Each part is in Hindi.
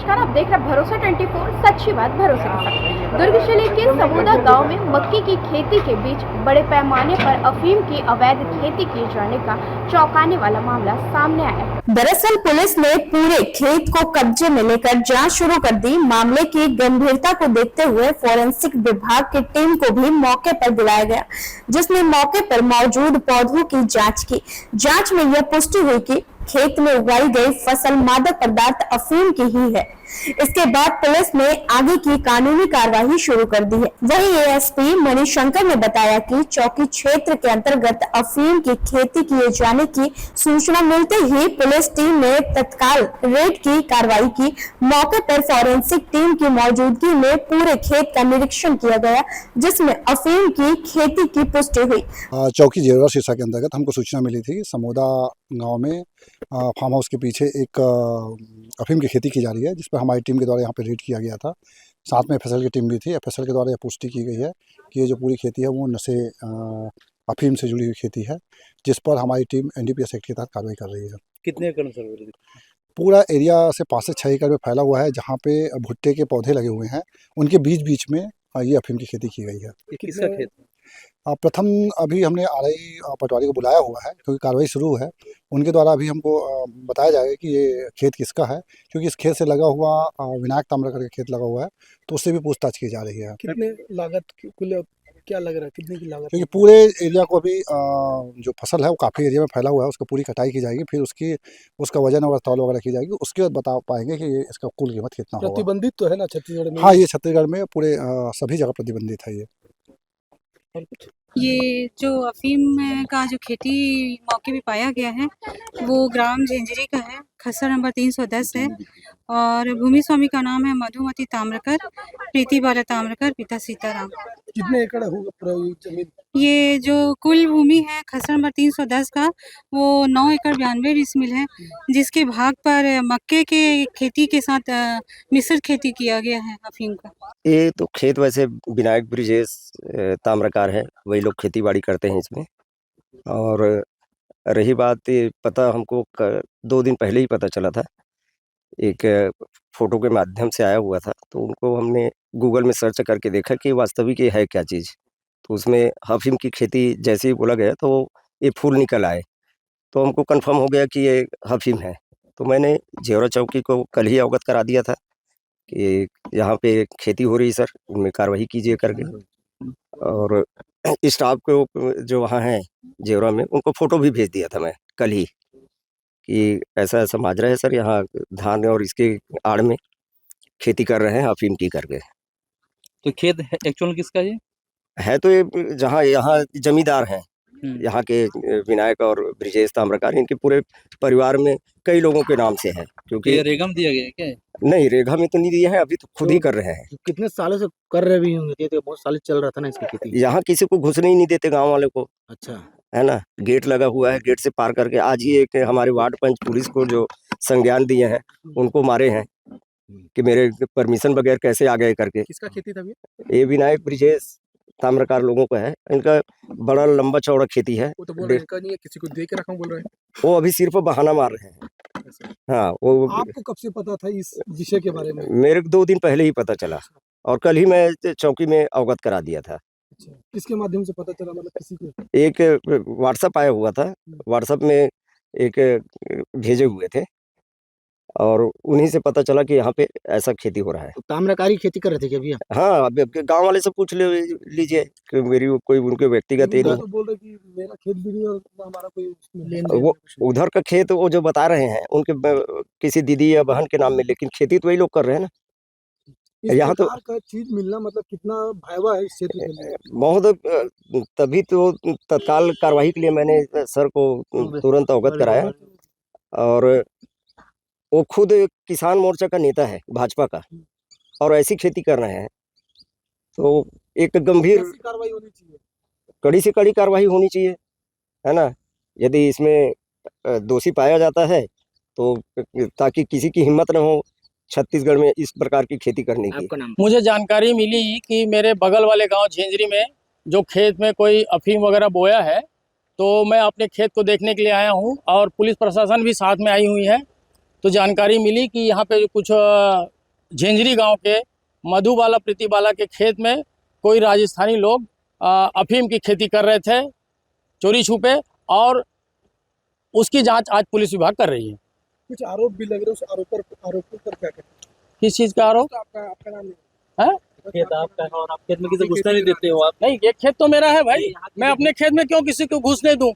नमस्कार, आप देख रहे हैं भरोसा 24 सच्ची बात भरोसे के साथ। दुर्ग जिले के समोदा गांव में मक्की की खेती के बीच बड़े पैमाने पर अफीम की अवैध खेती किए जाने का चौंकाने वाला मामला सामने आया है। दरअसल पुलिस ने पूरे खेत को कब्जे में लेकर जांच शुरू कर दी। मामले की गंभीरता को देखते हुए फोरेंसिक विभाग की टीम को भी मौके पर बुलाया गया, जिसने मौके पर मौजूद पौधों की जाँच की। जाँच में यह पुष्टि हुई कि खेत में उगाई गई फसल मादक पदार्थ अफीम की ही है। इसके बाद पुलिस ने आगे की कानूनी कार्रवाई शुरू कर दी है। वहीं एएसपी मणिशंकर ने बताया कि चौकी क्षेत्र के अंतर्गत अफीम की खेती किए जाने की सूचना मिलते ही पुलिस टीम ने तत्काल रेड की कार्रवाई की। मौके पर फॉरेंसिक टीम की मौजूदगी में पूरे खेत का निरीक्षण किया गया, जिसमें अफीम की खेती की पुष्टि हुई। चौकी जेवरा शीर्षा के अंतर्गत हमको सूचना मिली थी समोदा गांव में फार्म हाउस के पीछे एक अफीम की खेती की जा रही है, जिस पर हमारी टीम के द्वारा यहाँ पे रेड किया गया था। साथ में एफएसएल की टीम भी थी। एफएसएल के द्वारा यह पुष्टि की गई है कि ये जो पूरी खेती है वो नशे अफीम से जुड़ी हुई खेती है, जिस पर हमारी टीम एनडीपीएस एक्ट के तहत कार्रवाई कर रही है। कितने एकड़ सर? पूरा एरिया से 5 से 6 एकड़ में फैला हुआ है, जहाँ पे भुट्टे के पौधे लगे हुए हैं, उनके बीच बीच में ये अफीम की खेती की गई है। किसका खेत? प्रथम अभी हमने आरआई पटवारी को बुलाया हुआ है, क्योंकि कार्रवाई शुरू है। उनके द्वारा अभी हमको बताया जाएगा कि ये खेत किसका है, क्योंकि इस खेत से लगा हुआ विनायक ताम्रकर का खेत लगा हुआ है, तो उससे भी पूछताछ की जा रही है। कितने लागत कुल क्या लग रहा है, कितने की लागत? क्योंकि पूरे एरिया को अभी जो फसल है वो काफ़ी एरिया में फैला हुआ है, उसको पूरी कटाई की जाएगी, फिर उसका वजन और तौल वगैरह की जाएगी, उसके बाद बता पाएंगे कि इसका कुल कीमत कितना होगा। प्रतिबंधित तो है ना छत्तीसगढ़ में? हाँ, ये छत्तीसगढ़ में पूरे सभी जगह प्रतिबंधित है ये। और कुछ? ये जो अफीम का जो खेती मौके पे पाया गया है वो ग्राम झेंझरी का है, खसरा नंबर 310 है और भूमि स्वामी का नाम है मधुमती ताम्रकर, प्रीति बाला ताम्रकर, पिता सीताराम। कितने एकड़ होगा पूरा ये जमीन? ये जो कुल भूमि है खसरा नंबर 310 का वो 9 एकड़ 92 डिसमिल है, जिसके भाग पर मक्के के खेती के साथ मिश्रित खेती किया गया है अफीम का। ये तो खेत वैसे विनायक ब्रिजेश ताम्रकार है, वही लोग खेती बाड़ी करते हैं इसमें। और रही बात ये पता हमको 2 दिन पहले ही पता चला था, एक फोटो के माध्यम से आया हुआ था, तो उनको हमने गूगल में सर्च करके देखा कि वास्तविक ये है क्या चीज़। तो उसमें अफीम की खेती जैसे ही बोला गया तो ये फूल निकल आए, तो हमको कंफर्म हो गया कि ये अफीम है। तो मैंने जेवरा चौकी को कल ही अवगत करा दिया था कि यहाँ पे खेती हो रही सर, उनमें कार्रवाई कीजिए करके। और स्टाफ को जो वहाँ हैं जेवरा में, उनको फ़ोटो भी भेज दिया था मैं कल ही कि ऐसा माजरा है सर, यहाँ धान और इसके आड़ में खेती कर रहे हैं अफीम की करके। तो खेत एक्चुअल किसका है तो ये जहाँ यहाँ जमींदार हैं यहाँ के विनायक और ब्रिजेश ताम्रकार, इनके पूरे परिवार में कई लोगों के नाम से है। क्योंकि ये रेगम दिया गया है क्या? नहीं, रेखा में तो नहीं दिया है, अभी तो खुद ही कर रहे हैं। कितने सालों से कर रहे भी होंगे? ये तो बहुत साल चल रहा था ना इसकी खेती। यहाँ किसी को घुसने ही नहीं देते गांव वाले को, अच्छा है ना। गेट लगा हुआ है, गेट से पार करके आज ही एक हमारे वार्ड पंच पुलिस को जो संज्ञान दिए हैं उनको मारे हैं कि मेरे परमिशन बगैर कैसे आ गए करके। किसका खेती था ये विनायक ब्रिजेश ताम्रकार लोगों का है, इनका बड़ा लंबा चौड़ा खेती है। वो तो बोल रहे हैं इनका नहीं है, किसी को दे के रखा बोल रहे हैं। वो अभी सिर्फ बहाना मार रहे हैं। हाँ, वो आपको कब से पता था इस विषय के बारे में? मेरे को 2 दिन पहले ही पता चला और कल ही मैं चौकी में अवगत करा दिया था। अच्छा, किसके माध्यम से पता चला, मतलब किसी को? एक व्हाट्सएप आया हुआ था, व्हाट्सएप में एक भेजे हुए थे और उन्हीं से पता चला कि यहाँ पे ऐसा खेती हो रहा है। तो ताम्रकारी खेती कर रहे थे क्या भैया? हाँ, अब गांव वाले से पूछ लीजिए कि मेरी कोई उनके व्यक्तिगत तो बोल रहे कि मेरा खेत भी नहीं और हमारा कोई लेन-देन वो उधर का खेत वो जो बता रहे हैं उनके किसी दीदी या बहन के नाम में, लेकिन खेती तो वही लोग कर रहे हैं ना। इस यहाँ तो प्रकार का चीज मिलना मतलब कितना भयावह है इस क्षेत्र के लिए। बहुत तभी तो तत्काल कार्रवाई के लिए मैंने सर को तुरंत अवगत कराया। और वो खुद किसान मोर्चा का नेता है भाजपा का और ऐसी खेती कर रहे हैं, तो एक गंभीर कैसी कार्रवाई होनी चाहिए? कड़ी से कड़ी कार्रवाई होनी चाहिए, है ना। यदि इसमें दोषी पाया जाता है तो ताकि किसी की हिम्मत न हो छत्तीसगढ़ में इस प्रकार की खेती करने की। मुझे जानकारी मिली कि मेरे बगल वाले गांव झेंझरी में जो खेत में कोई अफीम वगैरह बोया है, तो मैं अपने खेत को देखने के लिए आया हूं और पुलिस प्रशासन भी साथ में आई हुई है। तो जानकारी मिली कि यहाँ पे कुछ झेंझरी गांव के मधुबाला प्रीतिबाला के खेत में कोई राजस्थानी लोग अफीम की खेती कर रहे थे चोरी छुपे, और उसकी जांच आज पुलिस विभाग कर रही है। कुछ आरोप भी लग रहे हैं, उस आरोपों पर क्या कहते किस चीज़ का आरोप आपका नाम है? खेत आपका है और आप खेत में किसी को घुसने नहीं देते हो आप। नहीं, ये खेत तो मेरा है भाई, मैं अपने खेत में क्यों किसी को घुसने दूं?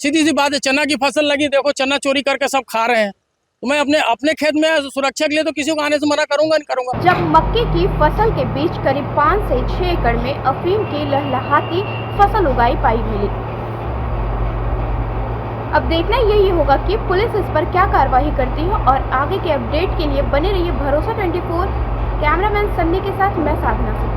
सीधी सी बात है, चना की फसल लगी, देखो चना चोरी करके सब खा रहे हैं, तो मैं अपने खेत में सुरक्षा के लिए तो किसी को आने से मना करूंगा नहीं करूंगा। जब मक्के की फसल के बीच करीब 5 से 6 एकड़ में अफीम की लहलहाती फसल उगाई पाई मिली। अब देखना यही होगा कि पुलिस इस पर क्या कार्रवाई करती है, और आगे के अपडेट के लिए बने रहिए भरोसा 24। कैमरामैन सन्नी के साथ मैं साधना सिंह।